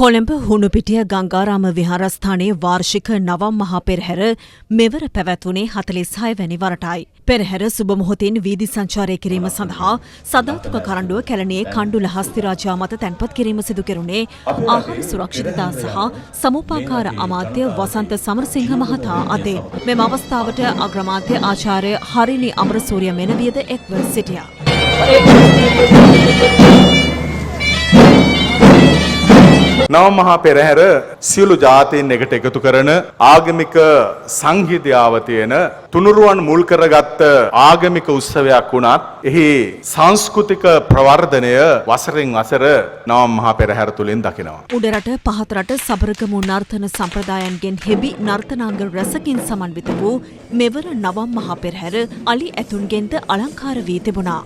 කොළඹ හුණුපිටිය ගංගාරාම විහාරස්ථානයේ වාර්ෂික නවම් මහා පෙරහැර මෙවර පැවැත්වුණේ 46 වැනි වරටයි. පෙරහැර සුබ මොහොතින් වීදි සංචාරය කිරීම සඳහා සදාතුක කරඬුව කැලණියේ කණ්ඩුල හස්තිරාජා මත තැන්පත් කිරීම සිදු කෙරුණේ ආහාර සුරක්ෂිතතා සහ සමුපාකාර අමාත්‍ය වසන්ත සමරසිංහ මහතා අතින්. මෙම අවස්ථාවට අග්‍රාමාත්‍ය ආචාර්ය හරිනි අමරසූරිය මෙනවියද එක්ව සිටියා. නවම් මහා පෙරහැර සියලු ජාතීන් එකට එකතු කරන ආගමික සංහිඳියාව තියෙන තුනුරුවන් මුල් කරගත් ආගමික උත්සවයක් වුණත් එහි සංස්කෘතික ප්‍රවර්ධනය වසරෙන් වසර නවම් මහා පෙරහැර තුලින් දකිනවා. උඩරට පහතරට සබරගමු නර්තන සම්ප්‍රදායන්ගෙන් හෙබි නර්තනාංග රැසකින් සමන්විත වූ මෙවර නවම් මහා පෙරහැර අලි ඇතුන්ගෙන්ද අලංකාර වී තිබුණා.